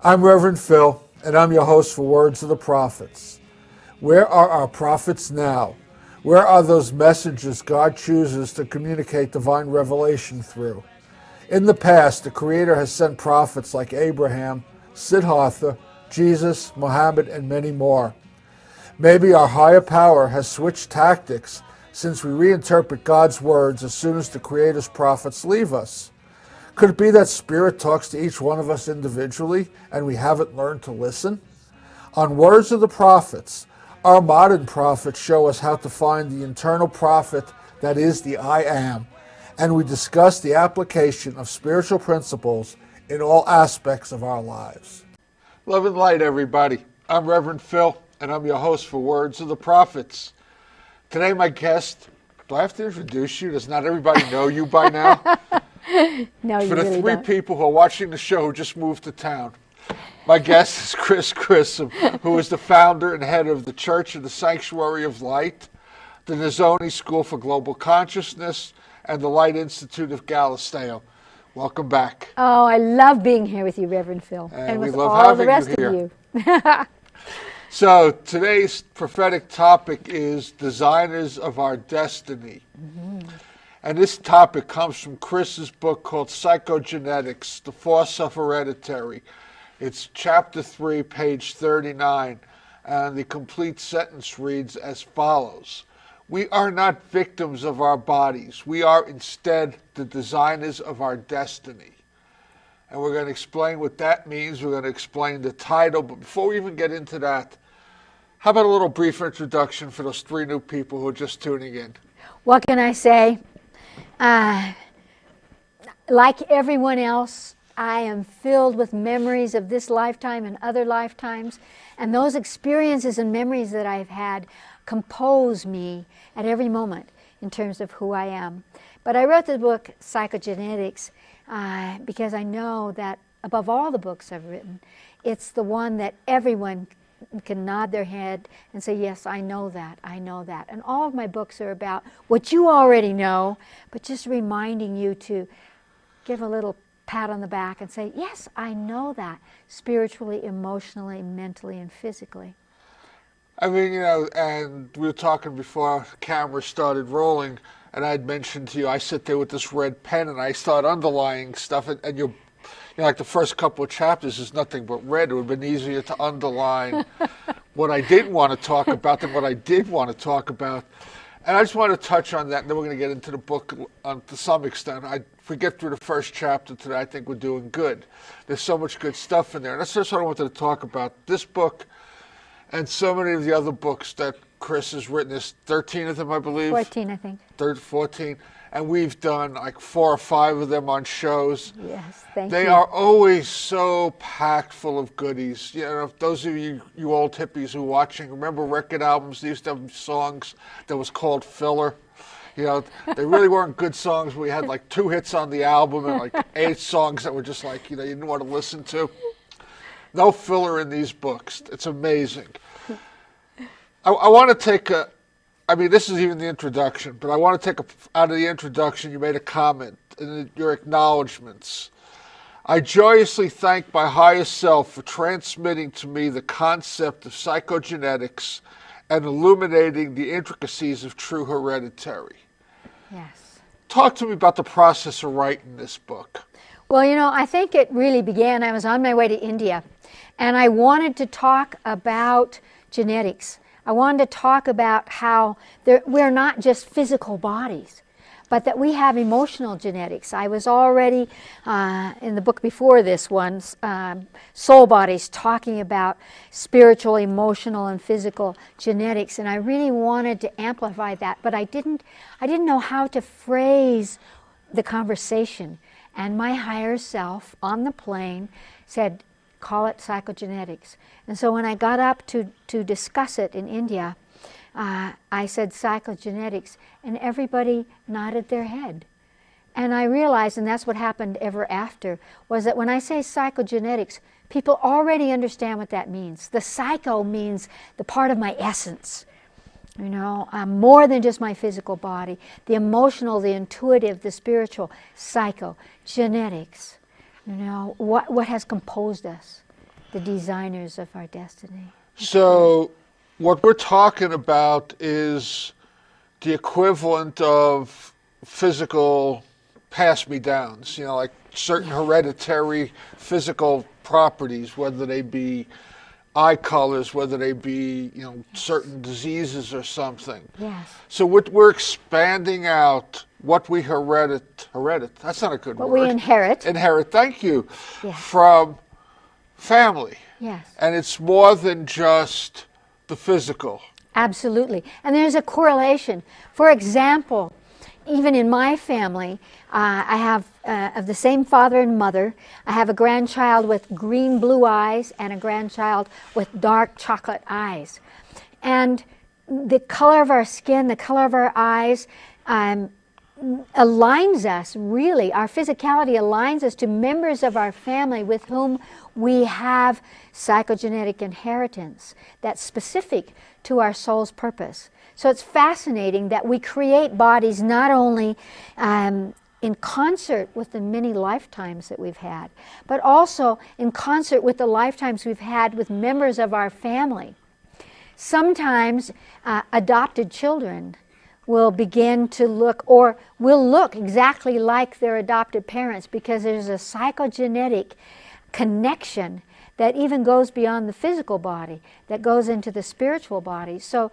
I'm Reverend Phil, and I'm your host for Words of the Prophets. Where are our prophets now? Where are those messengers God chooses to communicate divine revelation through? In the past, the Creator has sent prophets like Abraham, Siddhartha, Jesus, Muhammad, and many more. Maybe our higher power has switched tactics since we reinterpret God's words as soon as the Creator's prophets leave us. Could it be that Spirit talks to each one of us individually and we haven't learned to listen? On Words of the Prophets, our modern prophets show us how to find the internal prophet that is the I Am, and we discuss the application of spiritual principles in all aspects of our lives. Love and light, everybody. I'm Reverend Phil, and I'm your host for Words of the Prophets. Today, my guest, do I have to introduce you? Does not everybody know you by now? No, you For the really three don't. people who are watching the show who just moved to town, my guest is Chris Griscom, who is the founder and head of the Church of the Sanctuary of Light, the Nizoni School for Global Consciousness, and the Light Institute of Galisteo. Welcome back. Oh, I love being here with you, Reverend Phil, And we with love all the having rest you here. of you. So today's prophetic topic is Designers of Our Destiny. Mm-hmm. And this topic comes from Chris's book called Psychogenetics, The Force of Heredity. It's chapter 3, page 39, and the complete sentence reads as follows. We are not victims of our bodies. We are instead the designers of our destiny. And we're going to explain what that means. We're going to explain the title. But before we even get into that, how about a little brief introduction for those three new people who are just tuning in? What can I say? Like everyone else, I am filled with memories of this lifetime and other lifetimes. And those experiences and memories that I've had compose me at every moment in terms of who I am. But I wrote the book, Psychogenetics, because I know that above all the books I've written, it's the one that everyone can nod their head and say, yes, I know that, I know that. And all of my books are about what you already know, but just reminding you to give a little pat on the back and say, yes, I know that, spiritually, emotionally, mentally, and physically. I mean, and we were talking before the camera started rolling, and I'd mentioned to you, I sit there with this red pen and I start underlining stuff, and you're like the first couple of chapters is nothing but red. It would have been easier to underline what I didn't want to talk about than what I did want to talk about. And I just want to touch on that, and then we're going to get into the book to some extent. If we get through the first chapter today, I think we're doing good. There's so much good stuff in there. And that's just what I wanted to talk about. This book and so many of the other books that Chris has written. There's 13 of them, I believe. 14, I think. 14. And we've done like 4 or 5 of them on shows. Yes, thank you. They are always so packed full of goodies. Those of you old hippies who are watching, remember record albums? They used to have songs that was called filler. They really weren't good songs. We had like 2 hits on the album and like 8 songs that were just like, you didn't want to listen to. No filler in these books. It's amazing. I want to take this is even the introduction, but I want to take out of the introduction, you made a comment in your acknowledgments. I joyously thank my higher self for transmitting to me the concept of psychogenetics and illuminating the intricacies of true hereditary. Yes. Talk to me about the process of writing this book. Well, I think it really began, I was on my way to India, and I wanted to talk about genetics. I wanted to talk about how we're not just physical bodies, but that we have emotional genetics. I was already, in the book before this one, Soul Bodies, talking about spiritual, emotional, and physical genetics, and I really wanted to amplify that, but I didn't know how to phrase the conversation. And my higher self on the plane said, call it psychogenetics. And so when I got up to discuss it in India, I said psychogenetics, and everybody nodded their head. And I realized, and that's what happened ever after, was that when I say psychogenetics, people already understand what that means. The psycho means the part of my essence. More than just my physical body. The emotional, the intuitive, the spiritual, psychogenetics. What has composed us. the designers of our destiny. So what we're talking about is the equivalent of physical pass-me-downs, like certain hereditary physical properties, whether they be eye colors, whether they be, certain diseases or something. Yes. So we're expanding out what we heredit, that's not a good word. What we inherit. Inherit, thank you, Yes. from family. Yes. And it's more than just the physical. Absolutely. And there's a correlation. For example, even in my family, I have of the same father and mother. I have a grandchild with green-blue eyes and a grandchild with dark chocolate eyes. And the color of our skin, the color of our eyes, aligns us, really, our physicality aligns us to members of our family with whom we have psychogenetic inheritance that's specific to our soul's purpose. So it's fascinating that we create bodies not only in concert with the many lifetimes that we've had, but also in concert with the lifetimes we've had with members of our family. Sometimes adopted children will begin to look, or will look exactly like their adopted parents, because there's a psychogenetic connection that even goes beyond the physical body, that goes into the spiritual body. So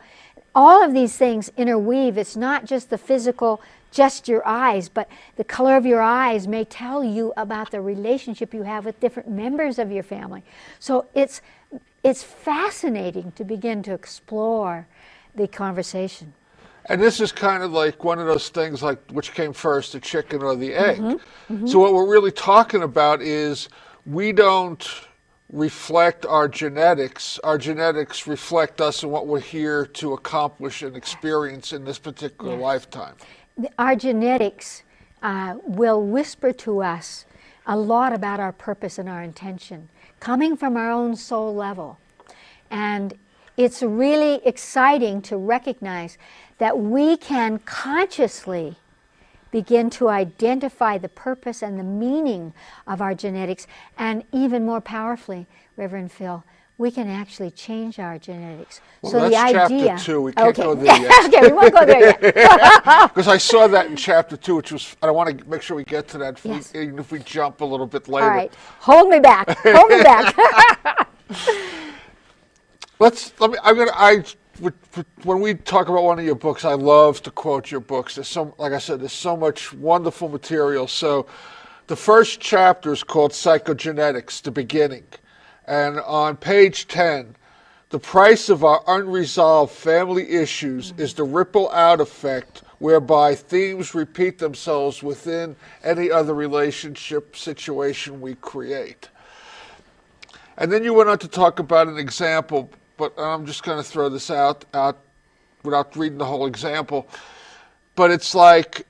all of these things interweave. It's not just the physical, just your eyes, but the color of your eyes may tell you about the relationship you have with different members of your family. So it's fascinating to begin to explore the conversation. And this is kind of like one of those things like which came first, the chicken or the egg. So what we're really talking about is we don't reflect our genetics. Our genetics reflect us and what we're here to accomplish and experience in this particular lifetime. Our genetics will whisper to us a lot about our purpose and our intention, coming from our own soul level. And it's really exciting to recognize that we can consciously begin to identify the purpose and the meaning of our genetics, and even more powerfully, Reverend Phil, we can actually change our genetics. Well, so that's the idea, chapter 2. We can't go there yet. Okay, we won't go there yet. Because I saw that in chapter 2, which was, I want to make sure we get to that, even if we jump a little bit later. All right, hold me back. Hold me back. When we talk about one of your books, I love to quote your books. Like I said, there's so much wonderful material. So the first chapter is called Psychogenetics, the beginning. And on page 10, the price of our unresolved family issues is the ripple out effect whereby themes repeat themselves within any other relationship situation we create. And then you went on to talk about an example, but I'm just going to throw this out without reading the whole example. But it's like,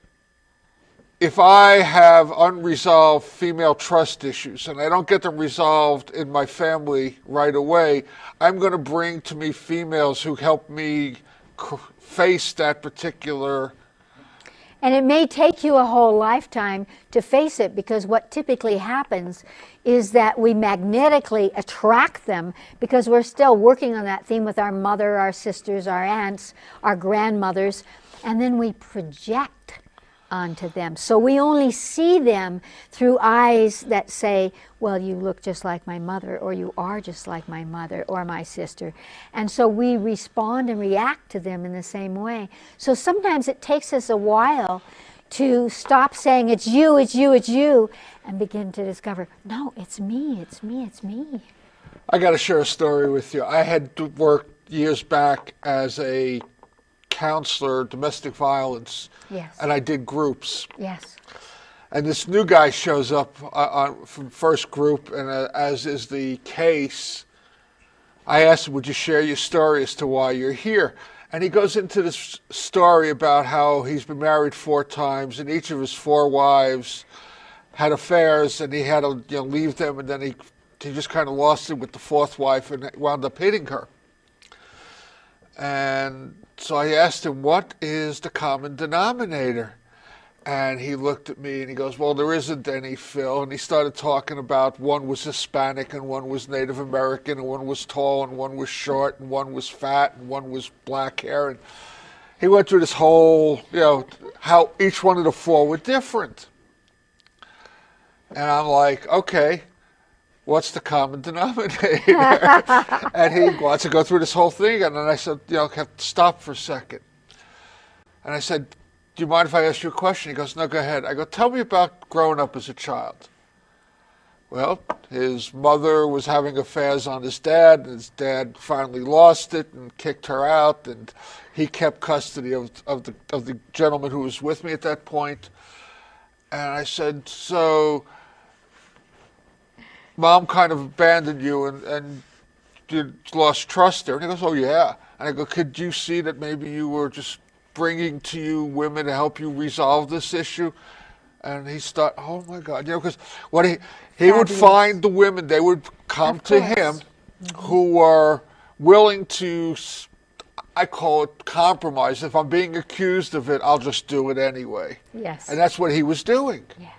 if I have unresolved female trust issues and I don't get them resolved in my family right away, I'm going to bring to me females who help me face that particular. And it may take you a whole lifetime to face it, because what typically happens is that we magnetically attract them because we're still working on that theme with our mother, our sisters, our aunts, our grandmothers, and then we project onto them. So we only see them through eyes that say, well, you look just like my mother, or you are just like my mother or my sister. And so we respond and react to them in the same way. So sometimes it takes us a while to stop saying, it's you, it's you, it's you, and begin to discover, no, it's me, it's me, it's me. I got to share a story with you. I had worked years back as a counselor, domestic violence, Yes. and I did groups. Yes. And this new guy shows up from first group, and as is the case, I asked him, would you share your story as to why you're here? And he goes into this story about how he's been married 4 times, and each of his 4 wives had affairs, and he had to leave them, and then he just kind of lost it with the 4th wife and wound up hitting her. And so I asked him, what is the common denominator? And he looked at me and he goes, well, there isn't any, Phil. And he started talking about one was Hispanic and one was Native American and one was tall and one was short and one was fat and one was black hair. And he went through this whole, how each one of the four were different. And I'm like, okay, what's the common denominator? And he wants to go through this whole thing. And then I said, have to stop for a second. And I said, do you mind if I ask you a question? He goes, no, go ahead. I go, tell me about growing up as a child. Well, his mother was having affairs on his dad, and his dad finally lost it and kicked her out, and he kept custody of the gentleman who was with me at that point. And I said, so Mom kind of abandoned you and you lost trust there. And he goes, oh, yeah. And I go, could you see that maybe you were just bringing to you women to help you resolve this issue? And he started, oh my God, because what he would find the women, they would come to him who were willing to, I call it compromise. If I'm being accused of it, I'll just do it anyway. Yes. And that's what he was doing. Yes.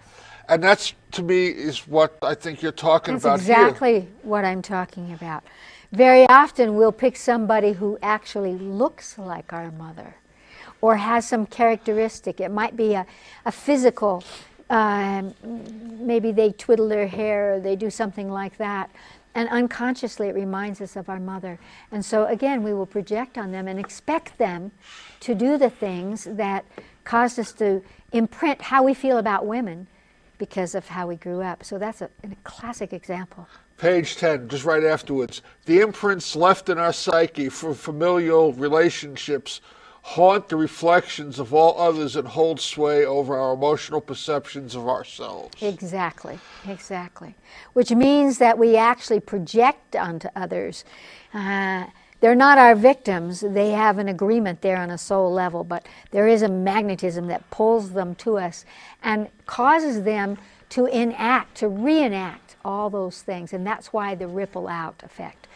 And that's, to me, is what I think you're talking about here. That's exactly what I'm talking about. Very often we'll pick somebody who actually looks like our mother, or has some characteristic. It might be a physical, maybe they twiddle their hair, or they do something like that. And unconsciously it reminds us of our mother. And so again, we will project on them and expect them to do the things that caused us to imprint how we feel about women because of how we grew up. So that's a classic example. Page 10, just right afterwards. The imprints left in our psyche for familial relationships haunt the reflections of all others and hold sway over our emotional perceptions of ourselves. Exactly, exactly. Which means that we actually project onto others. They're not our victims. They have an agreement there on a soul level, but there is a magnetism that pulls them to us and causes them to enact, to reenact all those things. And that's why the ripple out effect.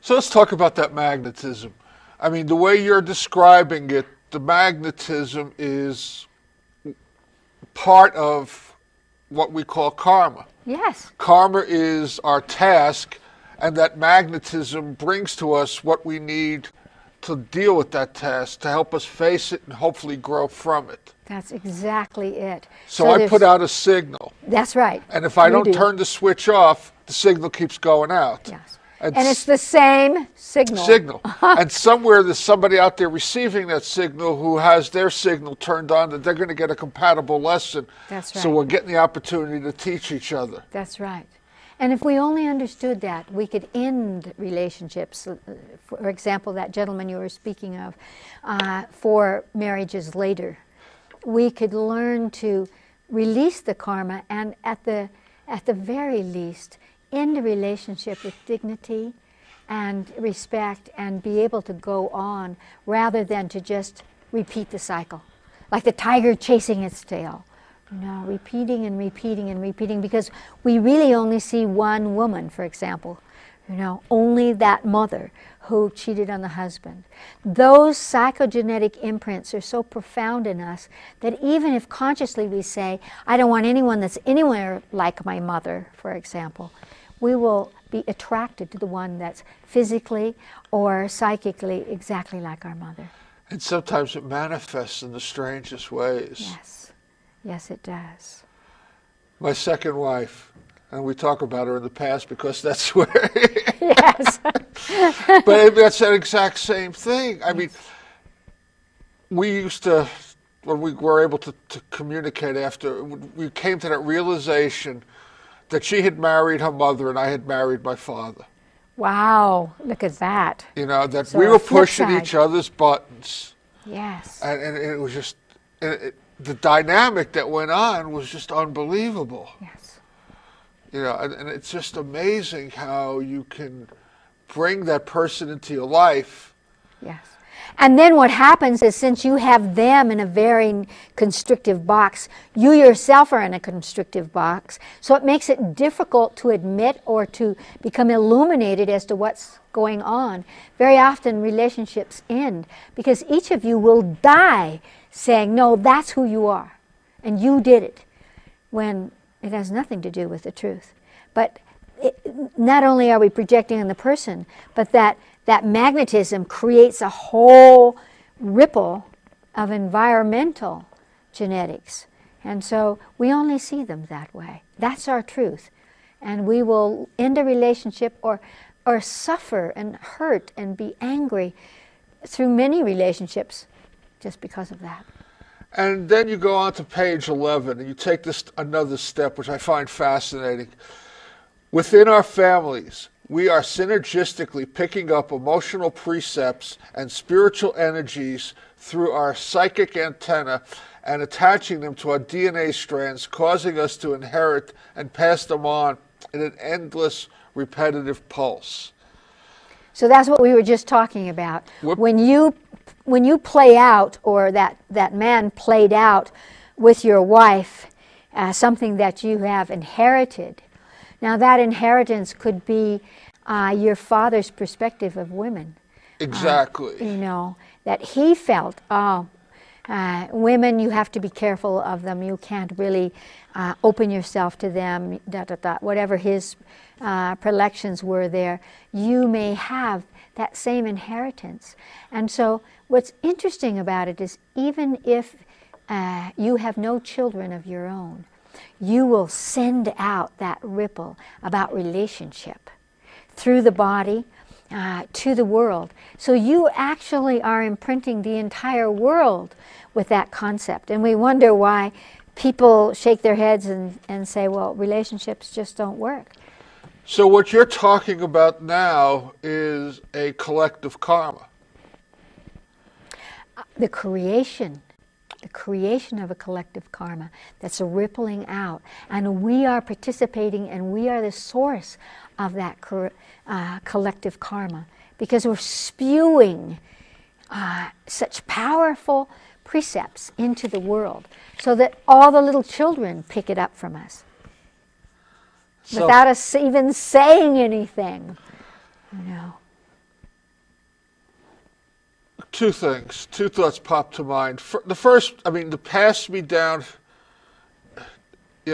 So let's talk about that magnetism. I mean, the way you're describing it, the magnetism is part of what we call karma. Yes. Karma is our task, and that magnetism brings to us what we need to deal with that task, to help us face it and hopefully grow from it. That's exactly it. So I put out a signal. That's right. And if I don't turn the switch off, the signal keeps going out. Yes. And it's the same signal. And somewhere there's somebody out there receiving that signal who has their signal turned on, that they're going to get a compatible lesson. That's right. So we're getting the opportunity to teach each other. That's right. And if we only understood that, we could end relationships. For example, that gentleman you were speaking of, for marriages later. We could learn to release the karma and at the very least, end a relationship with dignity and respect and be able to go on rather than to just repeat the cycle. Like the tiger chasing its tail. Repeating and repeating and repeating, because we really only see one woman, for example. Only that mother who cheated on the husband. Those psychogenetic imprints are so profound in us that even if consciously we say, I don't want anyone that's anywhere like my mother, for example, we will be attracted to the one that's physically or psychically exactly like our mother. And sometimes it manifests in the strangest ways. Yes. Yes, it does. My second wife, and we talk about her in the past because that's where... Yes. But that's that exact same thing. I mean, we used to, when we were able to communicate after, we came to that realization that she had married her mother and I had married my father. Wow, look at that. That so we were pushing each other's buttons. Yes. And it was just, the dynamic that went on was just unbelievable. Yes. And it's just amazing how you can bring that person into your life. Yes. And then what happens is, since you have them in a very constrictive box, you yourself are in a constrictive box, so it makes it difficult to admit or to become illuminated as to what's going on. Very often relationships end because each of you will die saying, no, that's who you are. and you did it, when it has nothing to do with the truth. But not only are we projecting on the person, but that magnetism creates a whole ripple of environmental genetics. And so we only see them that way. That's our truth. And we will end a relationship or suffer and hurt and be angry through many relationships just because of that. And then you go on to page 11 and you take this another step, which I find fascinating. Within our families, we are synergistically picking up emotional precepts and spiritual energies through our psychic antenna and attaching them to our DNA strands, causing us to inherit and pass them on in an endless, repetitive pulse. So that's what we were just talking about. When you play out, or that man played out with your wife, something that you have inherited. Now that inheritance could be your father's perspective of women. Exactly. That he felt, women, you have to be careful of them. You can't really open yourself to them, whatever his prelections were there. You may have that same inheritance. And so what's interesting about it is, even if you have no children of your own, you will send out that ripple about relationship through the body to the world. So you actually are imprinting the entire world with that concept. And we wonder why people shake their heads and say, well, relationships just don't work. So what you're talking about now is a collective karma. The creation of a collective karma that's rippling out. And we are participating, and we are the source of that collective karma, because we're spewing such powerful precepts into the world so that all the little children pick it up from us. So, without us even saying anything. Two thoughts pop to mind. The first, to pass me down,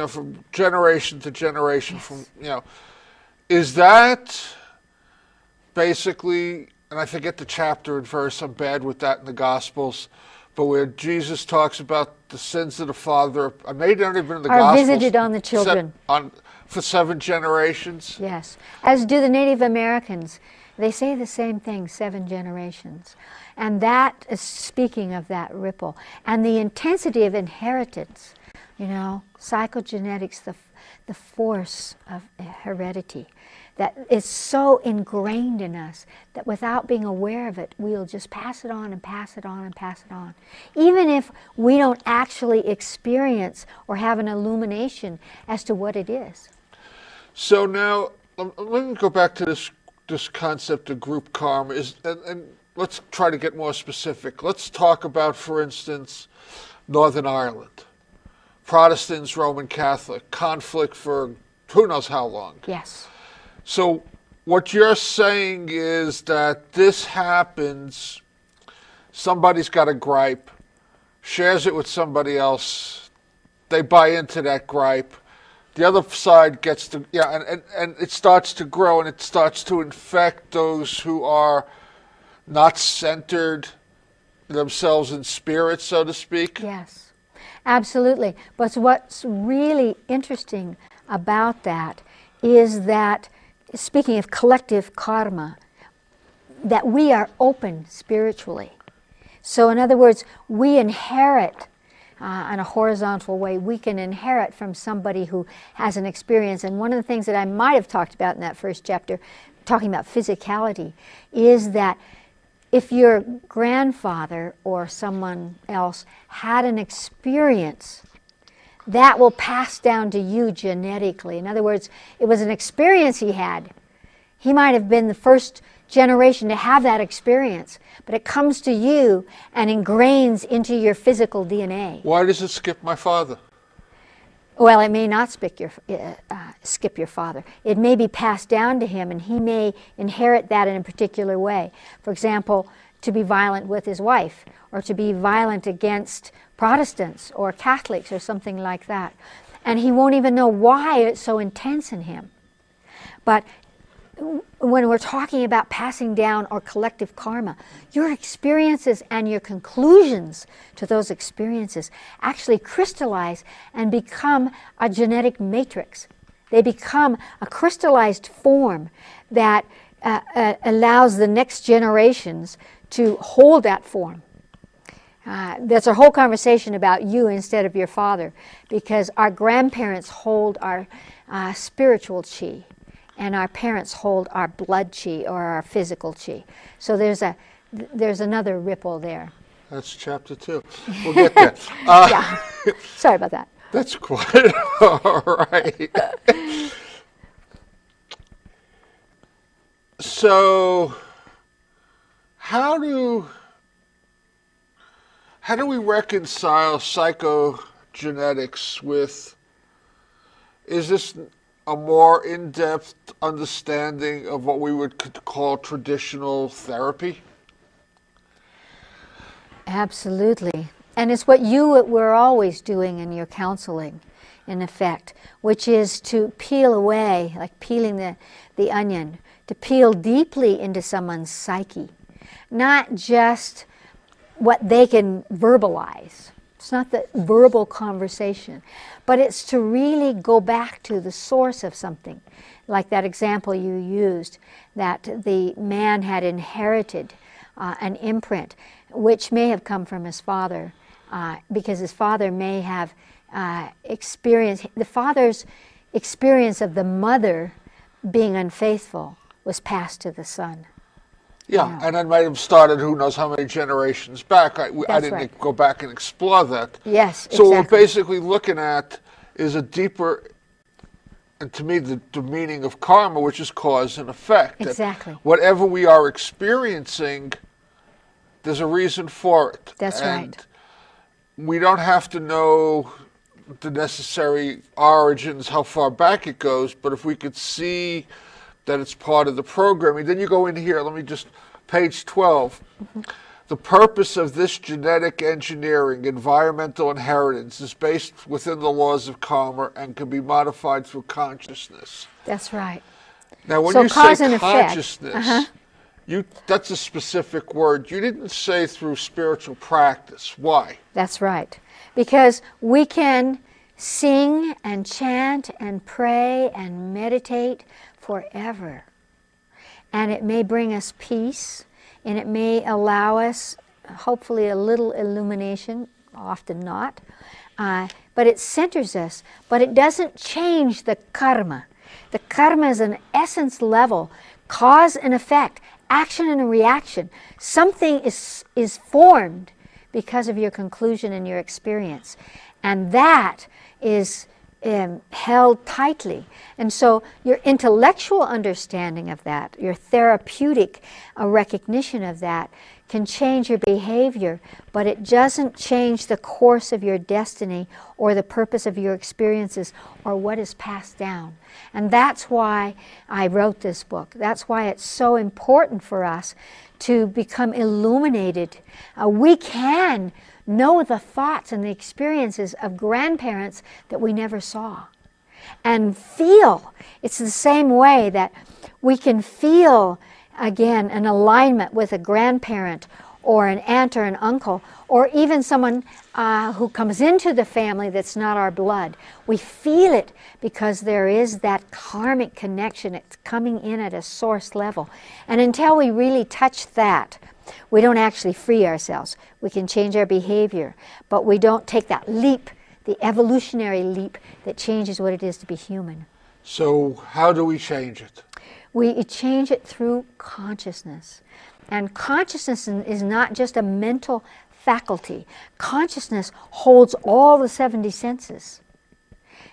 from generation to generation, yes. Is that basically, and I forget the chapter and verse, I'm bad with that in the Gospels, but where Jesus talks about the sins of the father, maybe not even in the Gospels, are visited on the children. For 7 generations? Yes, as do the Native Americans. They say the same thing, 7 generations. And that is speaking of that ripple. And the intensity of inheritance, psychogenetics, the force of heredity, that is so ingrained in us that without being aware of it, we'll just pass it on and pass it on and pass it on. Even if we don't actually experience or have an illumination as to what it is. So now, let me go back to this concept of group karma, and let's try to get more specific. Let's talk about, for instance, Northern Ireland. Protestants, Roman Catholic, conflict for who knows how long. Yes. So what you're saying is that this happens, somebody's got a gripe, shares it with somebody else, they buy into that gripe, the other side gets to, and it starts to grow, and it starts to infect those who are not centered themselves in spirit, so to speak. Yes, absolutely. But what's really interesting about that is that, speaking of collective karma, that we are open spiritually. So in other words, we inherit in a horizontal way. We can inherit from somebody who has an experience. And one of the things that I might have talked about in that first chapter, talking about physicality, is that if your grandfather or someone else had an experience, that will pass down to you genetically. In other words, it was an experience he had. He might have been the first generation to have that experience, but it comes to you and ingrains into your physical DNA. Why does it skip my father? Well, it may not skip your father. It may be passed down to him, and he may inherit that in a particular way. For example, to be violent with his wife, or to be violent against Protestants or Catholics or something like that. And he won't even know why it's so intense in him. But when we're talking about passing down or collective karma, your experiences and your conclusions to those experiences actually crystallize and become a genetic matrix. They become a crystallized form that allows the next generations to hold that form. That's a whole conversation about you instead of your father, because our grandparents hold our spiritual chi, and our parents hold our blood chi or our physical chi. So there's another ripple there. That's chapter 2. We'll get there. Yeah. Sorry about that. That's quite all right. So, how do we reconcile psychogenetics with, is this a more in-depth understanding of what we would call traditional therapy? Absolutely. And it's what you were always doing in your counseling, in effect, which is to peel away, like peeling the onion, to peel deeply into someone's psyche, not just what they can verbalize. It's not the verbal conversation, but it's to really go back to the source of something, like that example you used, that the man had inherited an imprint, which may have come from his father, because his father may have experienced, the father's experience of the mother being unfaithful was passed to the son. Yeah, and it might have started who knows how many generations back. I didn't right. go back and explore that. Yes, So what we're exactly. basically looking at is a deeper, and to me, the meaning of karma, which is cause and effect. Exactly. That whatever we are experiencing, there's a reason for it. That's and right. We don't have to know the necessary origins, how far back it goes, but if we could see that it's part of the programming, then you go in here, let me just, page 12. Mm-hmm. The purpose of this genetic engineering, environmental inheritance, is based within the laws of karma and can be modified through consciousness. That's right. Now, when So you cause say and effect. consciousness, that's a specific word. You didn't say through spiritual practice. Why? That's right. Because we can sing and chant and pray and meditate forever. And it may bring us peace, and it may allow us, hopefully, a little illumination, often not. But it centers us, but it doesn't change the karma. The karma is an essence level, cause and effect, action and reaction. Something is formed because of your conclusion and your experience. And that is held tightly. And so your intellectual understanding of that, your therapeutic recognition of that, can change your behavior, but it doesn't change the course of your destiny or the purpose of your experiences or what is passed down. And that's why I wrote this book. That's why it's so important for us to become illuminated. We can know the thoughts and the experiences of grandparents that we never saw. And feel, it's the same way that we can feel, again, an alignment with a grandparent or an aunt or an uncle, or even someone who comes into the family that's not our blood. We feel it because there is that karmic connection. It's coming in at a source level. And until we really touch that, we don't actually free ourselves. We can change our behavior, but we don't take that leap, the evolutionary leap that changes what it is to be human. So how do we change it? We change it through consciousness. And consciousness is not just a mental faculty. Consciousness holds all the 70 senses.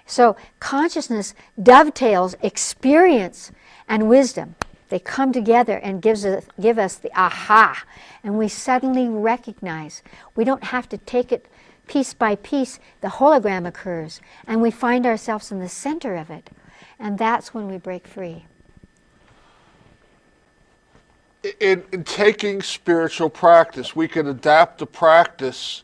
So consciousness dovetails experience and wisdom. They come together and give us the aha. And we suddenly recognize. We don't have to take it piece by piece. The hologram occurs. And we find ourselves in the center of it. And that's when we break free. In taking spiritual practice, we can adapt the practice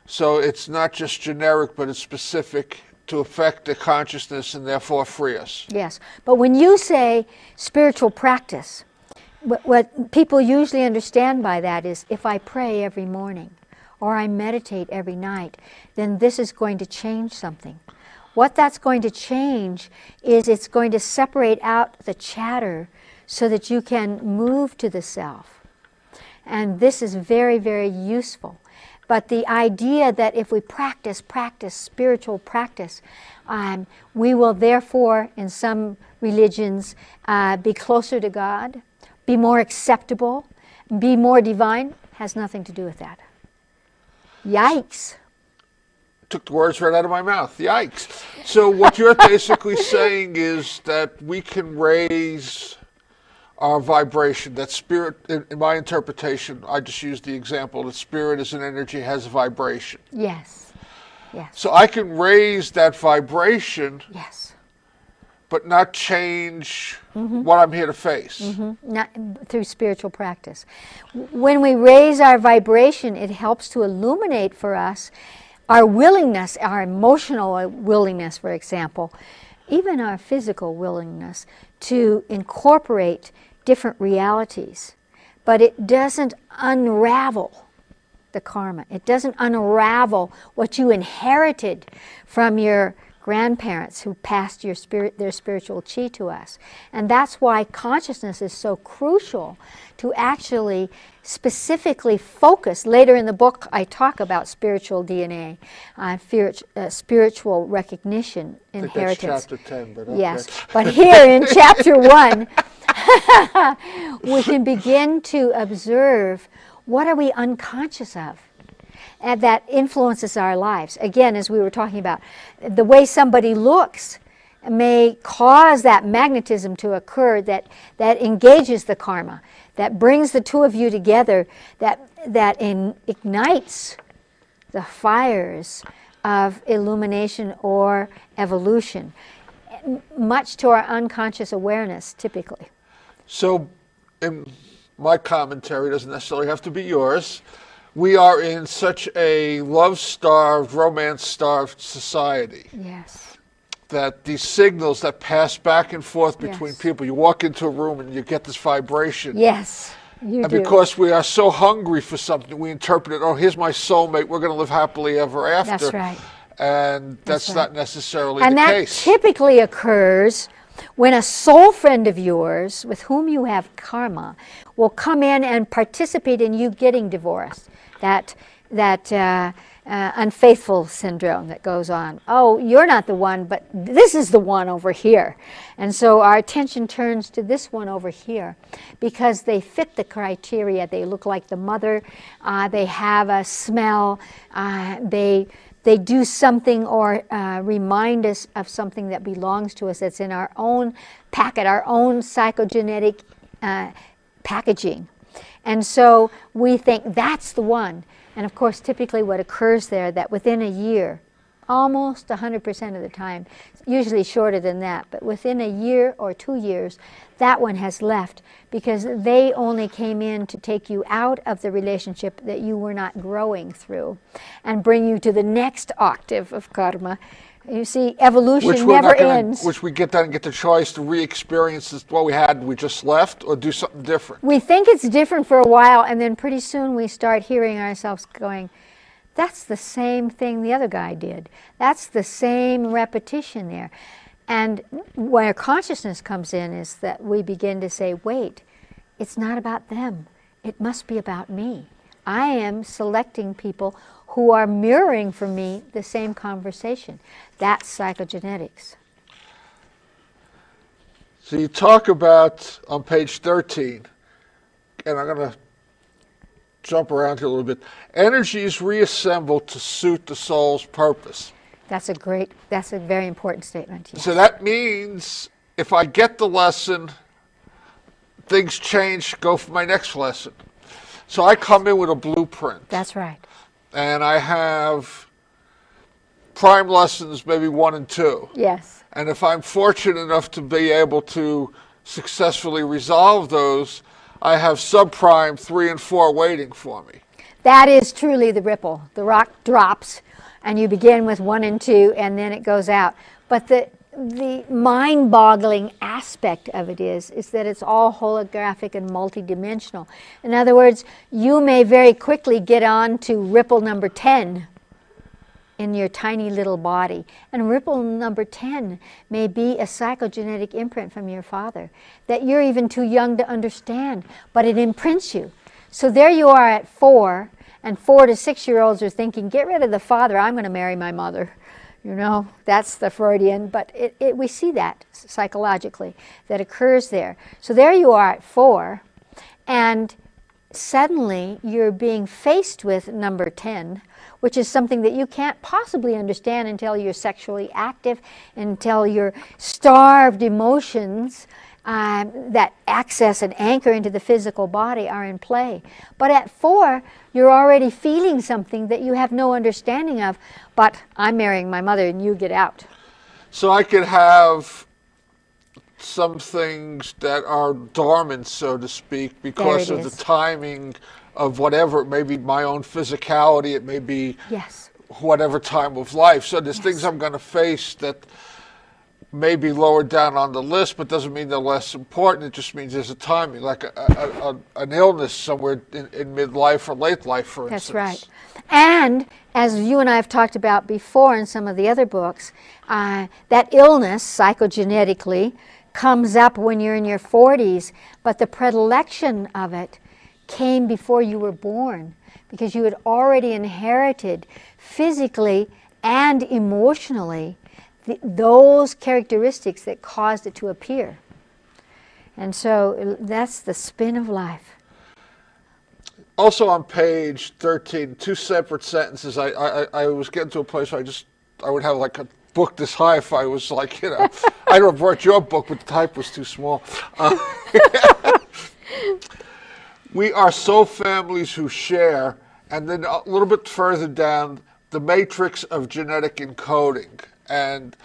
So it's not just generic, but it's specific to affect the consciousness and therefore free us. Yes. But when you say spiritual practice, what people usually understand by that is if I pray every morning or I meditate every night, then this is going to change something. What that's going to change is it's going to separate out the chatter so that you can move to the self. And this is very, very useful. But the idea that if we practice spiritual practice, we will therefore, in some religions, be closer to God, be more acceptable, be more divine, has nothing to do with that. Yikes. Took the words right out of my mouth. Yikes. So what you're basically saying is that we can raise our vibration, that spirit, in my interpretation, I just used the example that spirit as an energy has a vibration. Yes. Yes. So I can raise that vibration, Yes. but not change what I'm here to face. Not through spiritual practice. When we raise our vibration, it helps to illuminate for us our willingness, our emotional willingness, for example, even our physical willingness to incorporate different realities. But it doesn't unravel the karma. It doesn't unravel what you inherited from your grandparents who passed their spiritual chi to us. And that's why consciousness is so crucial to actually specifically focus. Later in the book, I talk about spiritual DNA, spiritual recognition, inheritance. I think that's chapter 10, but okay. Yes, but here in chapter 1, we can begin to observe what are we unconscious of. And that influences our lives. Again, as we were talking about, the way somebody looks may cause that magnetism to occur that engages the karma, that brings the two of you together, that ignites the fires of illumination or evolution, much to our unconscious awareness, typically. So, in my commentary, doesn't necessarily have to be yours, we are in such a love-starved, romance-starved society. Yes. That these signals that pass back and forth between Yes. people, you walk into a room and you get this vibration. Yes, you and do. because we are so hungry for something, we interpret it, oh, here's my soulmate, we're going to live happily ever after. That's right. And that's right. not necessarily And the that case. typically occurs when a soul friend of yours with whom you have karma will come in and participate in you getting divorced. That unfaithful syndrome that goes on. Oh, you're not the one, but this is the one over here. And so our attention turns to this one over here because they fit the criteria. They look like the mother. They have a smell. They do something or remind us of something that belongs to us that's in our own packet, our own psychogenetic packaging. And so we think that's the one. And of course, typically what occurs there, that within a year, almost 100% of the time, usually shorter than that, but within a year or 2 years, that one has left because they only came in to take you out of the relationship that you were not growing through and bring you to the next octave of karma. You see, evolution never ends. Which we get then get the choice to re-experience what we had and we just left or do something different. We think it's different for a while, and then pretty soon we start hearing ourselves going, that's the same thing the other guy did. That's the same repetition there. And where consciousness comes in is that we begin to say, wait, it's not about them. It must be about me. I am selecting people who are mirroring for me the same conversation. That's psychogenetics. So you talk about, on page 13, and I'm going to jump around here a little bit, energies reassembled to suit the soul's purpose. That's a very important statement. Yes. So that means if I get the lesson, things change, go for my next lesson. So I come in with a blueprint. That's right. And I have prime lessons, maybe 1 and 2. Yes. And if I'm fortunate enough to be able to successfully resolve those, I have subprime 3 and 4 waiting for me. That is truly the ripple. The rock drops, and you begin with 1 and 2, and then it goes out. But the mind-boggling aspect of it is that it's all holographic and multidimensional. In other words, you may very quickly get on to ripple number 10 in your tiny little body. And ripple number 10 may be a psychogenetic imprint from your father that you're even too young to understand, but it imprints you. So there you are at 4, and 4 to 6-year-olds are thinking, get rid of the father, I'm going to marry my mother. You know, that's the Freudian, but we see that psychologically, that occurs there. So there you are at 4, and suddenly you're being faced with number 10, which is something that you can't possibly understand until you're sexually active, until your starved emotions that access and anchor into the physical body are in play. But at 4, you're already feeling something that you have no understanding of, but I'm marrying my mother and you get out. So I could have some things that are dormant, so to speak, because of the timing of whatever. It may be my own physicality, it may be whatever time of life. So there's things I'm going to face that may be lower down on the list, but doesn't mean they're less important. It just means there's a timing, like an illness somewhere in midlife or late life, for instance. That's right. And as you and I have talked about before in some of the other books, that illness, psychogenetically, comes up when you're in your 40s, but the predilection of it came before you were born, because you had already inherited physically and emotionally those characteristics that caused it to appear. And so that's the spin of life. Also on page 13, 2 separate sentences. I was getting to a place where I would have like a book this high if I was like, you know, I would have brought your book, but the type was too small. We are soul families who share, and then a little bit further down, the matrix of genetic encoding. And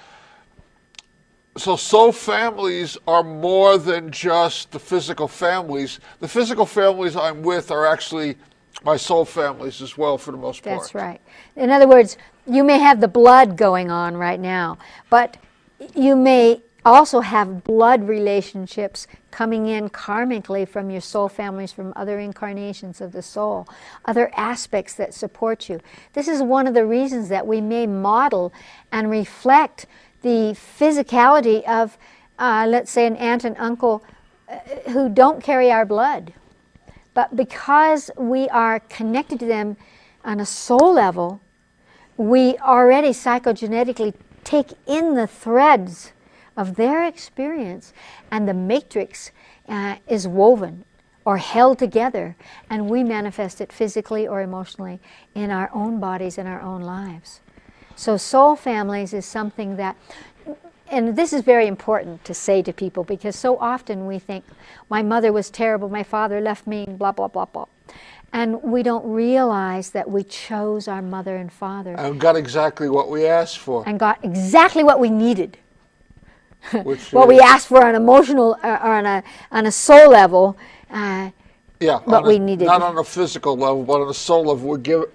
so soul families are more than just the physical families. The physical families I'm with are actually my soul families as well, for the most part. That's right. In other words, you may have the blood going on right now, but you may also have blood relationships coming in karmically from your soul families, from other incarnations of the soul, other aspects that support you. This is one of the reasons that we may model and reflect the physicality of, let's say, an aunt and uncle who don't carry our blood. But because we are connected to them on a soul level, we already psychogenetically take in the threads of their experience, and the matrix is woven or held together, and we manifest it physically or emotionally in our own bodies, in our own lives. So soul families is something that, and this is very important to say to people, because so often we think, my mother was terrible, my father left me, blah, blah, blah, blah. And we don't realize that we chose our mother and father. And got exactly what we asked for. And got exactly what we needed. What we asked for on emotional or on a soul level, what we needed. Not on a physical level, but on a soul level.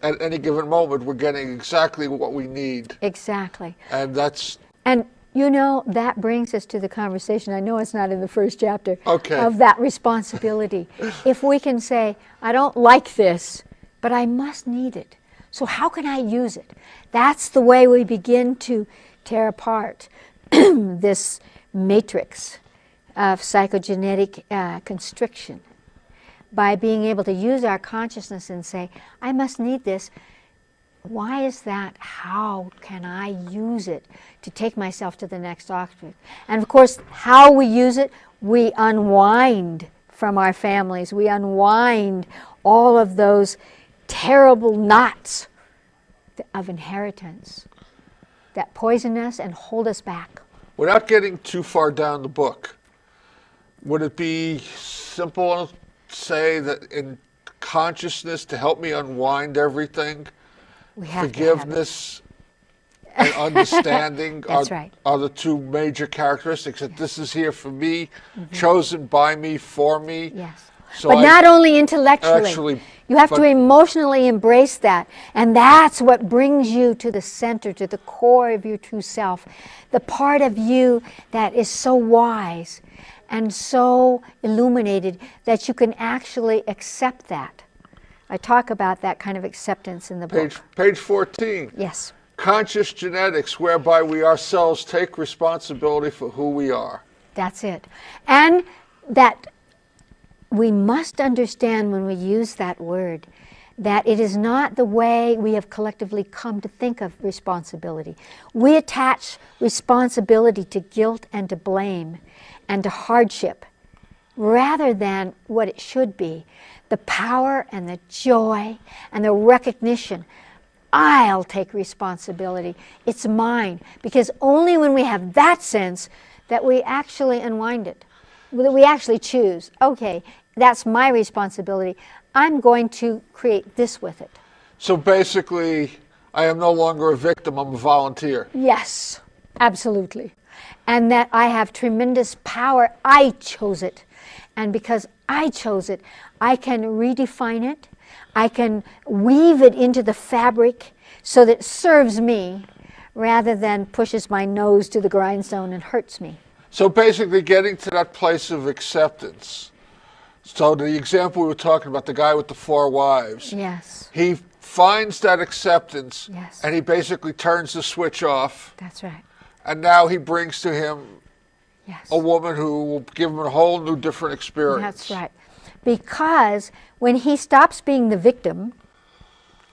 At any given moment, we're getting exactly what we need. Exactly. And that's... And you know, that brings us to the conversation, I know it's not in the first chapter, okay, of that responsibility. If we can say, I don't like this, but I must need it. So how can I use it? That's the way we begin to tear apart this matrix of psychogenetic constriction, by being able to use our consciousness and say, I must need this. Why is that? How can I use it to take myself to the next octave? And of course, how we use it, we unwind from our families. We unwind all of those terrible knots of inheritance that poison us and hold us back. Without getting too far down the book, would it be simple to say that in consciousness, to help me unwind everything, forgiveness and understanding are the two major characteristics, that this is here for me, chosen by me, for me? Yes. So but not only intellectually. You have to emotionally embrace that. And that's what brings you to the center, to the core of your true self. The part of you that is so wise and so illuminated that you can actually accept that. I talk about that kind of acceptance in the book. Page 14. Yes. Conscious genetics, whereby we ourselves take responsibility for who we are. That's it. And that we must understand when we use that word that it is not the way we have collectively come to think of responsibility. We attach responsibility to guilt and to blame and to hardship rather than what it should be, the power and the joy and the recognition. I'll take responsibility. It's mine. Because only when we have that sense that we actually unwind it, that we actually choose, okay, that's my responsibility. I'm going to create this with it. So basically, I am no longer a victim, I'm a volunteer. Yes, absolutely. And that I have tremendous power. I chose it. And because I chose it, I can redefine it. I can weave it into the fabric so that it serves me rather than pushes my nose to the grindstone and hurts me. So basically getting to that place of acceptance. So the example we were talking about, the guy with the 4 wives. Yes. He finds that acceptance, yes, and he basically turns the switch off. That's right. And now he brings to him yes, a woman who will give him a whole new different experience. That's right. Because when he stops being the victim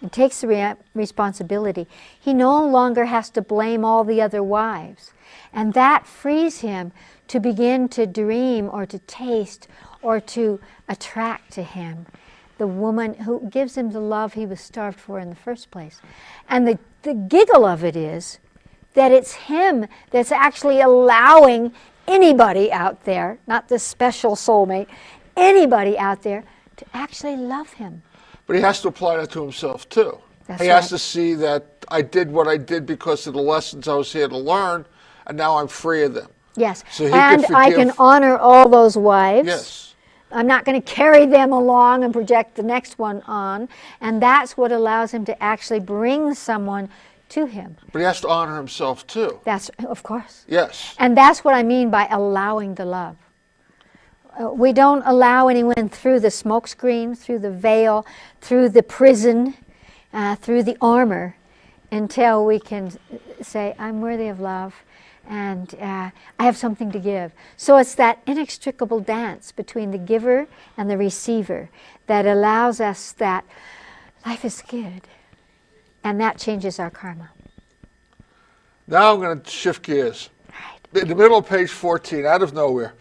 and takes the responsibility, he no longer has to blame all the other wives. And that frees him to begin to dream or to taste or to attract to him the woman who gives him the love he was starved for in the first place. And the giggle of it is that it's him that's actually allowing anybody out there, not this special soulmate, anybody out there to actually love him. But he has to apply that to himself too. That's he right. has to see that I did what I did because of the lessons I was here to learn, and now I'm free of them. Yes, So he and can I can honor all those wives. Yes. I'm not going to carry them along and project the next one on. And that's what allows him to actually bring someone to him. But he has to honor himself too. That's, of course. Yes. And that's what I mean by allowing the love. We don't allow anyone through the smokescreen, through the veil, through the prison, through the armor, until we can say, I'm worthy of love, and I have something to give. So it's that inextricable dance between the giver and the receiver that allows us that life is good, and that changes our karma. Now I'm going to shift gears. Right. In the middle of page 14, out of nowhere,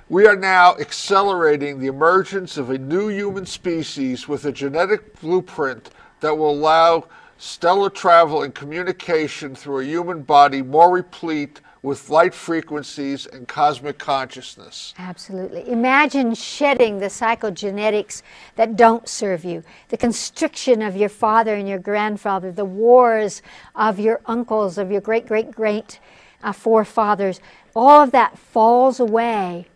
we are now accelerating the emergence of a new human species with a genetic blueprint that will allow stellar travel and communication through a human body more replete with light frequencies and cosmic consciousness. Absolutely. Imagine shedding the psychogenetics that don't serve you, the constriction of your father and your grandfather, the wars of your uncles, of your great-great-great forefathers. All of that falls away,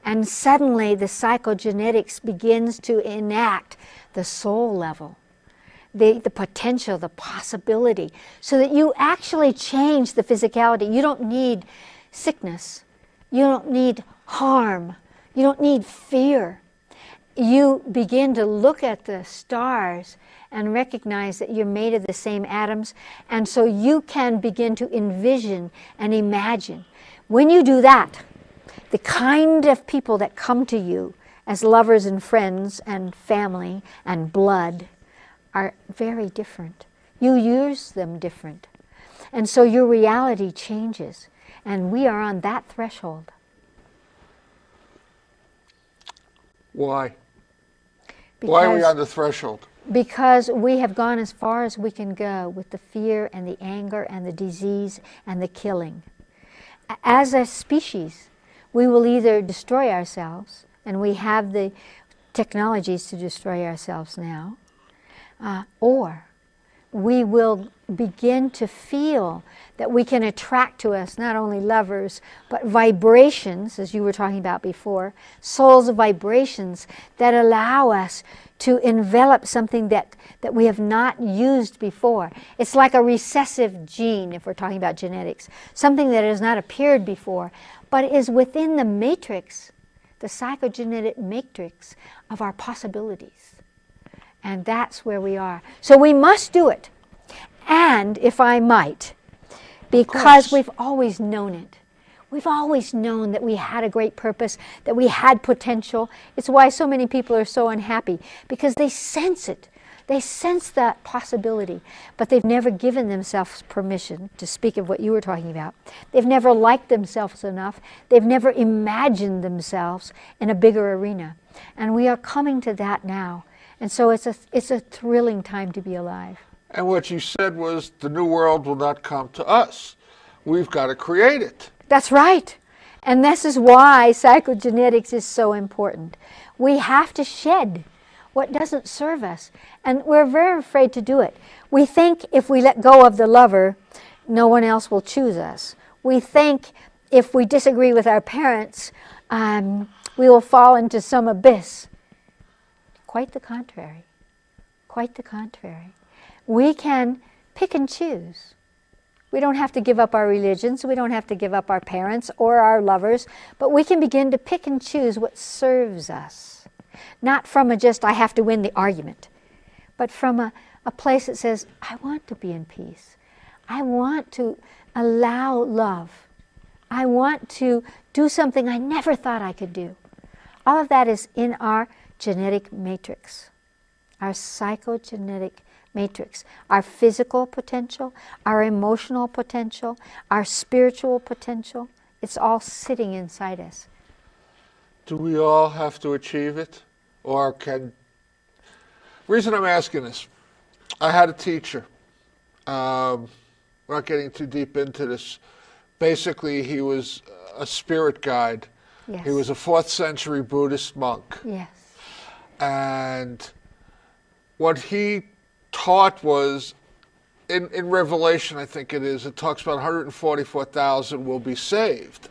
and suddenly the psychogenetics begins to enact the soul level. The potential, the possibility, so that you actually change the physicality. You don't need sickness. You don't need harm. You don't need fear. You begin to look at the stars and recognize that you're made of the same atoms, and so you can begin to envision and imagine. When you do that, the kind of people that come to you as lovers and friends and family and blood are very different. You use them different. And so your reality changes. And we are on that threshold. Why? Why are we on the threshold? Because we have gone as far as we can go with the fear and the anger and the disease and the killing. As a species, we will either destroy ourselves, and we have the technologies to destroy ourselves now, or we will begin to feel that we can attract to us not only lovers, but vibrations, as you were talking about before, souls of vibrations that allow us to envelop something that we have not used before. It's like a recessive gene, if we're talking about genetics, something that has not appeared before, but is within the matrix, the psychogenetic matrix of our possibilities. And that's where we are. So we must do it. And, if I might, because we've always known it. We've always known that we had a great purpose, that we had potential. It's why so many people are so unhappy, because they sense it. They sense that possibility, but they've never given themselves permission to speak of what you were talking about. They've never liked themselves enough. They've never imagined themselves in a bigger arena. And we are coming to that now. And so it's a thrilling time to be alive. And what you said was the new world will not come to us. We've got to create it. That's right. And this is why psychogenetics is so important. We have to shed what doesn't serve us. And we're very afraid to do it. We think if we let go of the lover, no one else will choose us. We think if we disagree with our parents, we will fall into some abyss. Quite the contrary. Quite the contrary. We can pick and choose. We don't have to give up our religions. We don't have to give up our parents or our lovers. But we can begin to pick and choose what serves us. Not from a just, I have to win the argument. But from a place that says, I want to be in peace. I want to allow love. I want to do something I never thought I could do. All of that is in our genetic matrix. Our psychogenetic matrix, our physical potential, our emotional potential, our spiritual potential, it's all sitting inside us. Do we all have to achieve it? Or can... Reason I'm asking this, I had a teacher, we're not getting too deep into this, basically he was a spirit guide. Yes. He was a 4th century Buddhist monk. Yes. And what he taught was, in Revelation, I think it talks about 144,000 will be saved.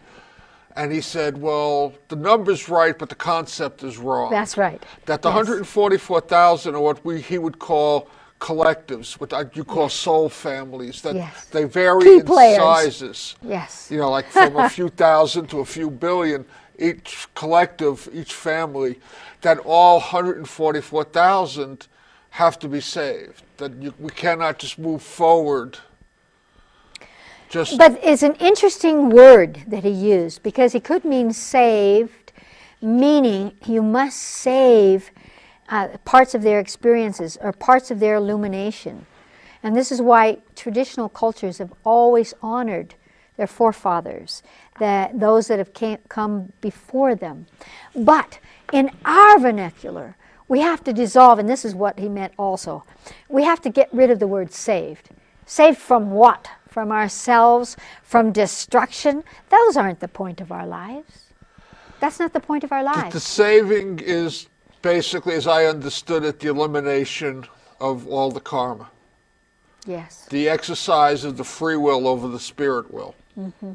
And he said, well, the number's right, but the concept is wrong. That's right. That the 144,000 are what he would call collectives, what you call soul families, that they vary Key in players. sizes. Yes. You know, like from a few thousand to a few billion, each collective, each family, that all 144,000 have to be saved. That we cannot just move forward. But it's an interesting word that he used, because he could mean saved, meaning you must save parts of their experiences or parts of their illumination. And this is why traditional cultures have always honored their forefathers, those that have come before them. But in our vernacular, we have to dissolve, and this is what he meant also, we have to get rid of the word saved. Saved from what? From ourselves, from destruction? Those aren't the point of our lives. That's not the point of our lives. The saving is basically, as I understood it, the elimination of all the karma. Yes. The exercise of the free will over the spirit will. Mm-hmm.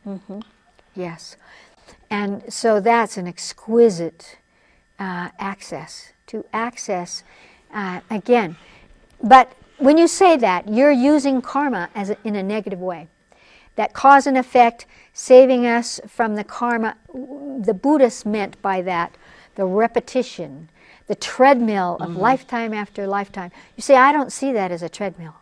Mm-hmm. Yes. And so that's an exquisite access again. But when you say that, you're using karma in a negative way. That cause and effect, saving us from the karma, the Buddhists meant by that the repetition, the treadmill of lifetime after lifetime. You say, I don't see that as a treadmill.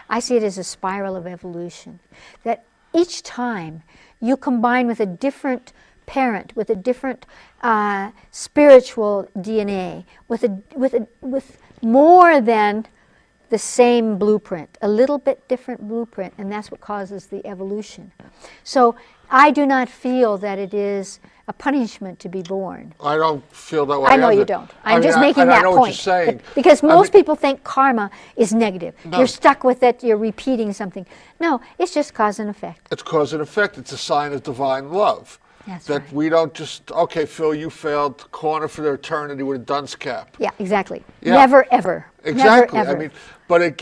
I see it as a spiral of evolution. That each time you combine with a different parent, with a different spiritual DNA, with more than the same blueprint, a little bit different blueprint, and that's what causes the evolution. So I do not feel that it is a punishment to be born. I don't feel that way. I know you don't. I'm just making that point. I know what you're saying. Because most people think karma is negative. No. You're stuck with it, you're repeating something. No, it's just cause and effect. It's cause and effect. It's a sign of divine love. That's that right. we don't just, okay, Phil, you failed, corner for the eternity with a dunce cap. Yeah, exactly. Yeah. Never, ever. Exactly. Never, ever. I mean, but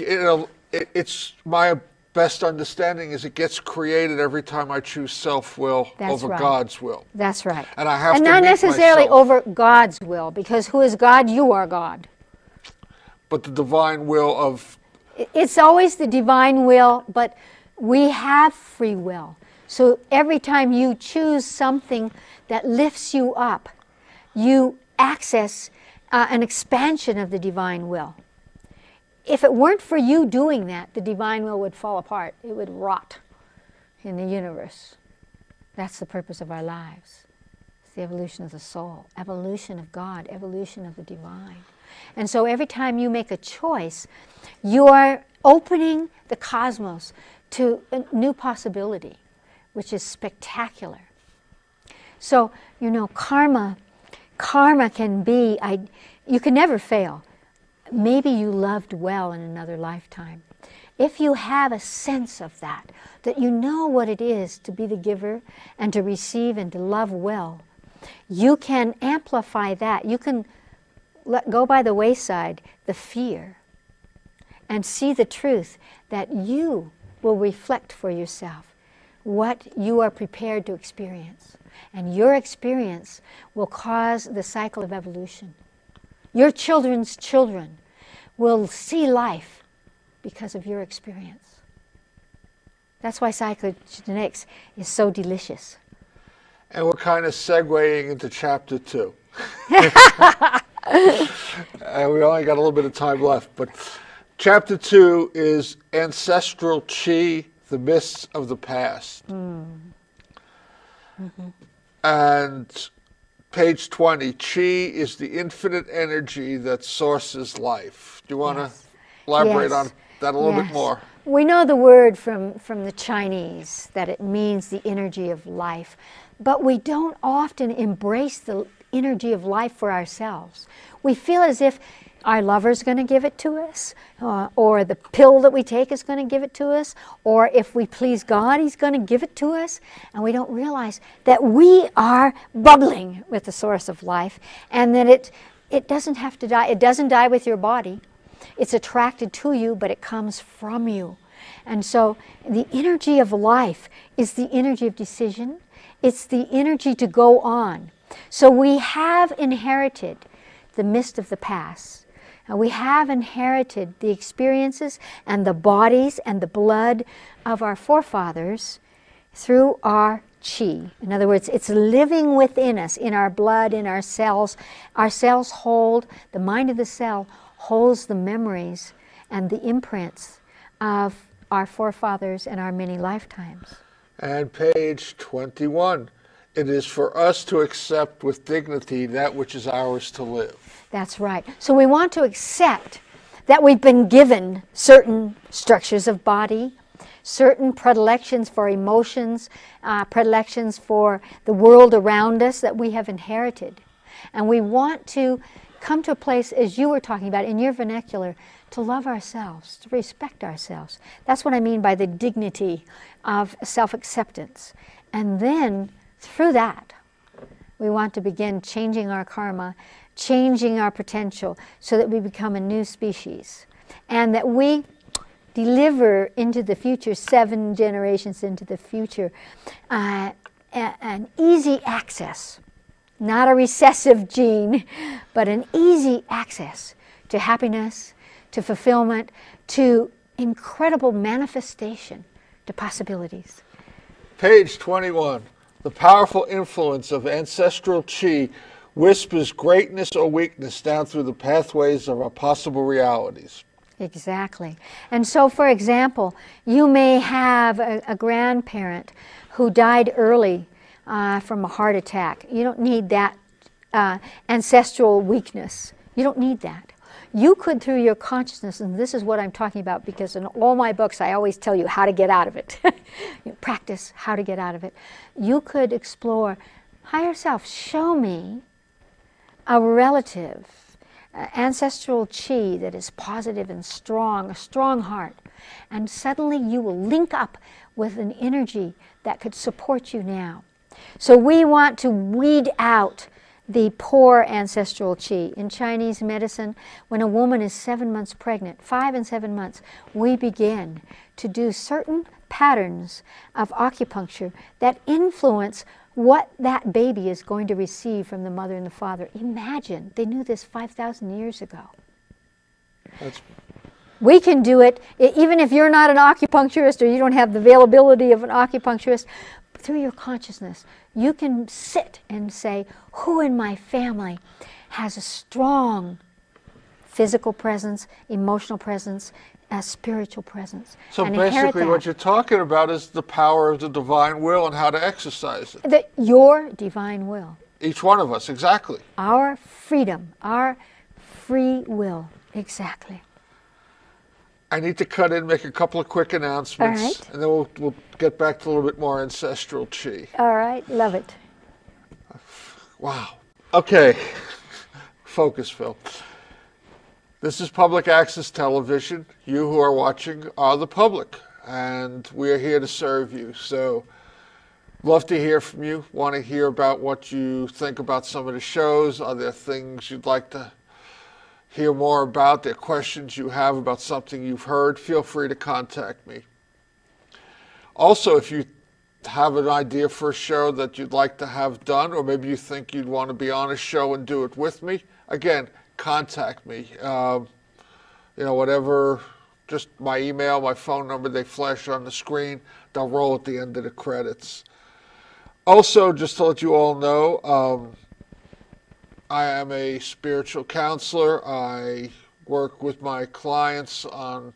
it's my best understanding is it gets created every time I choose self-will That's over right. God's will. That's right. And I have and to not meet necessarily myself. over God's will, because who is God? You are God. But the divine will of, It's always the divine will, but we have free will. So every time you choose something that lifts you up, you access an expansion of the divine will. If it weren't for you doing that, the divine will would fall apart. It would rot in the universe. That's the purpose of our lives. It's the evolution of the soul, evolution of God, evolution of the divine. And so every time you make a choice, you are opening the cosmos to a new possibility, which is spectacular. So, karma can be, you can never fail. Maybe you loved well in another lifetime. If you have a sense of that you know what it is to be the giver and to receive and to love well, you can amplify that. You can let go by the wayside the fear and see the truth that you will reflect for yourself what you are prepared to experience. And your experience will cause the cycle of evolution. Your children's children will see life because of your experience. That's why psychogenetics is so delicious. and we're kind of segueing into chapter 2. And we only got a little bit of time left, but chapter 2 is ancestral chi, the mists of the past. And page 20, chi is the infinite energy that sources life. Do you want to elaborate on that a little bit more? We know the word from the Chinese, that it means the energy of life, but we don't often embrace the energy of life for ourselves. We feel as if our lover's going to give it to us, or the pill that we take is going to give it to us, or if we please God, He's going to give it to us, and we don't realize that we are bubbling with the source of life, and that it doesn't have to die. It doesn't die with your body. It's attracted to you, but it comes from you. And so the energy of life is the energy of decision. It's the energy to go on. So we have inherited the mist of the past. And we have inherited the experiences and the bodies and the blood of our forefathers through our chi. In other words, it's living within us, in our blood, in our cells. Our cells hold, the mind of the cell holds the memories and the imprints of our forefathers and our many lifetimes. And page 21, it is for us to accept with dignity that which is ours to live. That's right. So we want to accept that we've been given certain structures of body, certain predilections for emotions, predilections for the world around us that we have inherited. And we want to come to a place, as you were talking about in your vernacular, to love ourselves, to respect ourselves. That's what I mean by the dignity of self-acceptance. And then, through that, we want to begin changing our karma, changing our potential, so that we become a new species. And that we deliver into the future, 7 generations into the future, an easy access, not a recessive gene, but an easy access to happiness, to fulfillment, to incredible manifestation, to possibilities. Page 21, the powerful influence of ancestral chi whispers greatness or weakness down through the pathways of our possible realities. Exactly. And so, for example, you may have a grandparent who died early from a heart attack. You don't need that ancestral weakness. You don't need that. You could, through your consciousness, and this is what I'm talking about, because in all my books I always tell you how to get out of it. You practice how to get out of it. You could explore, higher self, show me a relative, ancestral chi that is positive and strong, a strong heart. And suddenly you will link up with an energy that could support you now. So we want to weed out the poor ancestral chi. In Chinese medicine, when a woman is 7 months pregnant, 5 and 7 months, we begin to do certain patterns of acupuncture that influence what that baby is going to receive from the mother and the father. Imagine, they knew this 5,000 years ago. We can do it, even if you're not an acupuncturist or you don't have the availability of an acupuncturist, through your consciousness. You can sit and say, who in my family has a strong physical presence, emotional presence, a spiritual presence? So and basically what you're talking about is the power of the divine will and how to exercise it. Your divine will. Each one of us, exactly. Our freedom, our free will, exactly. I need to cut in, make a couple of quick announcements, all right. and then we'll get back to a little bit more ancestral chi. All right, love it. Wow. Okay. Focus, Phil. This is public access television. You who are watching are the public, and we are here to serve you. So, love to hear from you. Want to hear about what you think about some of the shows. Are there things you'd like to hear more about? There are questions you have about something you've heard? Feel free to contact me. Also, if you have an idea for a show that you'd like to have done, or maybe you think you'd want to be on a show and do it with me, again, contact me. Whatever, just my email, my phone number, they flash on the screen. They'll roll at the end of the credits. Also, just to let you all know, I am a spiritual counselor. I work with my clients on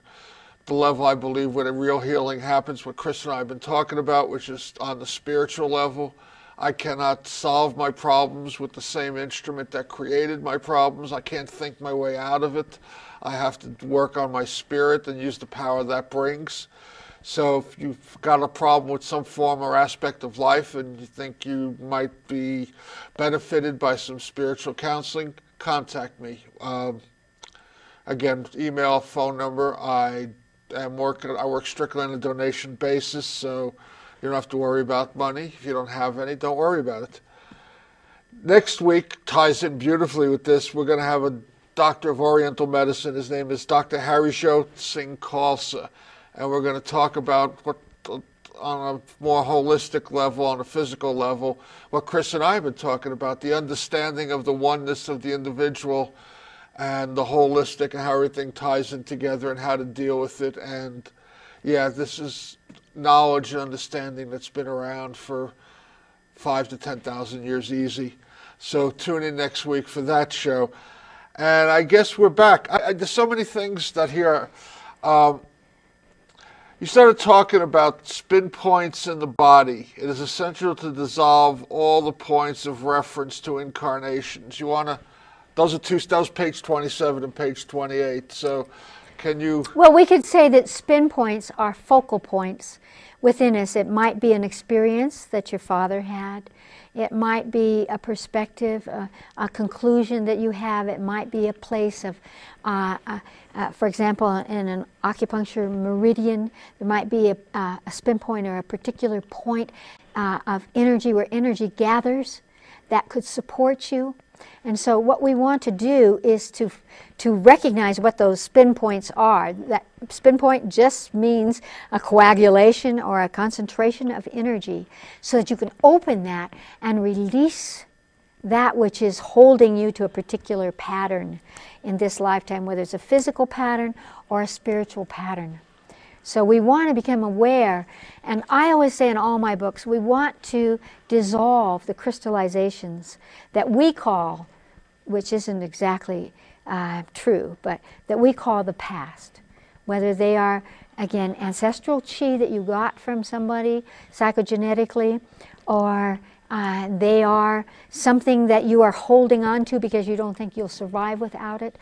the level I believe where the real healing happens, what Chris and I have been talking about, which is on the spiritual level. I cannot solve my problems with the same instrument that created my problems. I can't think my way out of it. I have to work on my spirit and use the power that brings. So if you've got a problem with some form or aspect of life and you think you might be benefited by some spiritual counseling, contact me. Again, email, phone number. I work strictly on a donation basis, so you don't have to worry about money. If you don't have any, don't worry about it. Next week ties in beautifully with this. We're going to have a doctor of Oriental medicine. His name is Dr. Harisho Singh Khalsa. And we're going to talk about what, on a more holistic level, on a physical level, what Chris and I have been talking about, the understanding of the oneness of the individual and the holistic and how everything ties in together and how to deal with it. And yeah, this is knowledge and understanding that's been around for 5,000 to 10,000 years easy. So tune in next week for that show. And I guess we're back. There's so many things that here. You started talking about spin points in the body. It is essential to dissolve all the points of reference to incarnations. You want to, that was page 27 and page 28. So can you? Well, we could say that spin points are focal points within us. It might be an experience that your father had. It might be a perspective, a conclusion that you have. It might be a place of, for example, in an acupuncture meridian, there might be a spin point or a particular point of energy where energy gathers that could support you. And so what we want to do is to recognize what those spin points are. That spin point just means a coagulation or a concentration of energy so that you can open that and release that which is holding you to a particular pattern in this lifetime, whether it's a physical pattern or a spiritual pattern. So we want to become aware, and I always say in all my books, we want to dissolve the crystallizations that we call, which isn't exactly true, but that we call the past. Whether they are, again, ancestral chi that you got from somebody psychogenetically, or they are something that you are holding on to because you don't think you'll survive without it.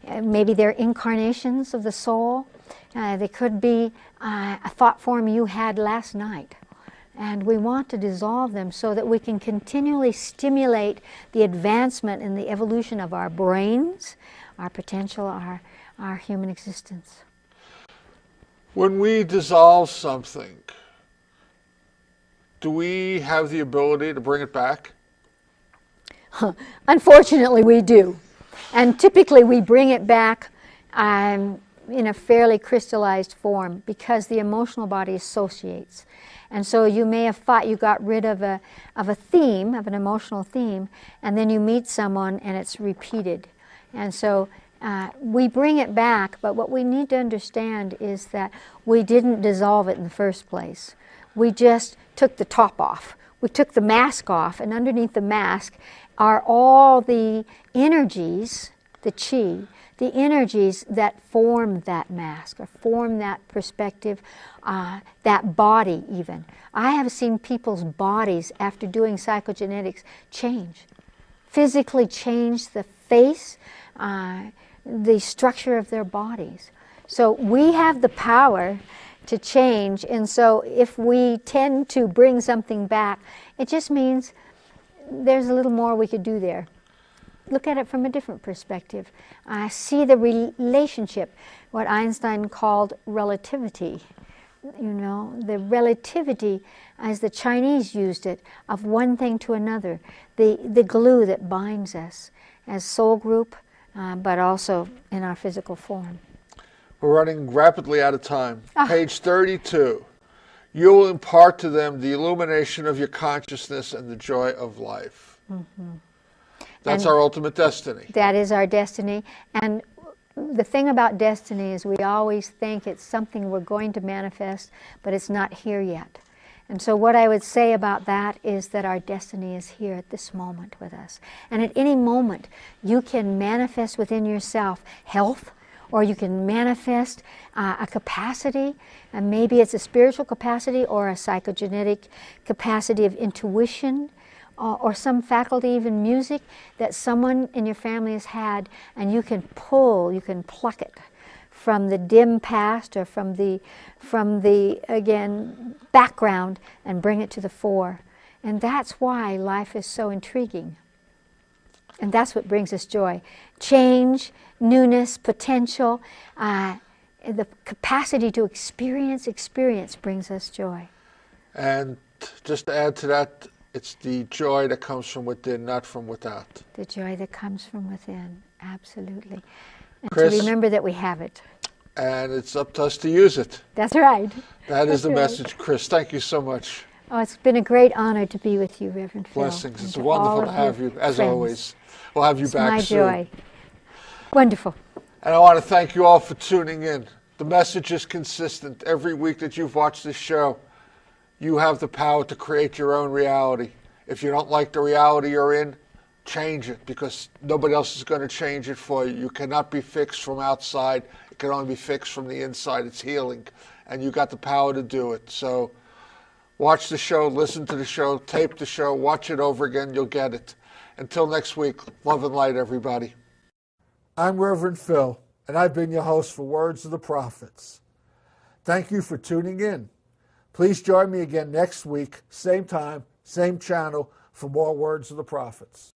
Maybe they're incarnations of the soul. They could be a thought form you had last night. And we want to dissolve them so that we can continually stimulate the advancement and the evolution of our brains, our potential, our human existence. When we dissolve something, do we have the ability to bring it back? Unfortunately, we do. And typically we bring it back in a fairly crystallized form because the emotional body associates. And so you may have thought you got rid of a theme, of an emotional theme, and then you meet someone and it's repeated. And so we bring it back, but what we need to understand is that we didn't dissolve it in the first place. We just took the top off. We took the mask off, and underneath the mask are all the energies, the chi, the energies that form that mask or form that perspective, that body even. I have seen people's bodies after doing psychogenetics change, physically change the face, the structure of their bodies. So we have the power to change, and so if we tend to bring something back, it just means there's a little more we could do there. Look at it from a different perspective. See the relationship, what Einstein called relativity. You know, the relativity, as the Chinese used it, of one thing to another, the glue that binds us as soul group, but also in our physical form. We're running rapidly out of time. Page 32. You will impart to them the illumination of your consciousness and the joy of life. Mm-hmm. That's our ultimate destiny. That is our destiny. And the thing about destiny is we always think it's something we're going to manifest, but it's not here yet. And so what I would say about that is that our destiny is here at this moment with us. And at any moment, you can manifest within yourself health, or you can manifest a capacity, and maybe it's a spiritual capacity or a psychogenetic capacity of intuition, or some faculty, even music, that someone in your family has had, and you can pluck it from the dim past or from the again, background and bring it to the fore. And that's why life is so intriguing. And that's what brings us joy. Change, newness, potential, the capacity to experience brings us joy. And just to add to that, it's the joy that comes from within, not from without. The joy that comes from within, absolutely. And Chris, to remember that we have it. And it's up to us to use it. That's right. That is the message, Chris. Thank you so much. Oh, it's been a great honor to be with you, Reverend Phil. Blessings. It's wonderful to have you, as always. We'll have you back soon. My joy. Wonderful. And I want to thank you all for tuning in. The message is consistent. Every week that you've watched this show, you have the power to create your own reality. If you don't like the reality you're in, change it, because nobody else is going to change it for you. You cannot be fixed from outside. It can only be fixed from the inside. It's healing. And you got the power to do it. So watch the show, listen to the show, tape the show, watch it over again. You'll get it. Until next week, love and light, everybody. I'm Reverend Phil, and I've been your host for Words of the Prophets. Thank you for tuning in. Please join me again next week, same time, same channel, for more Words of the Prophets.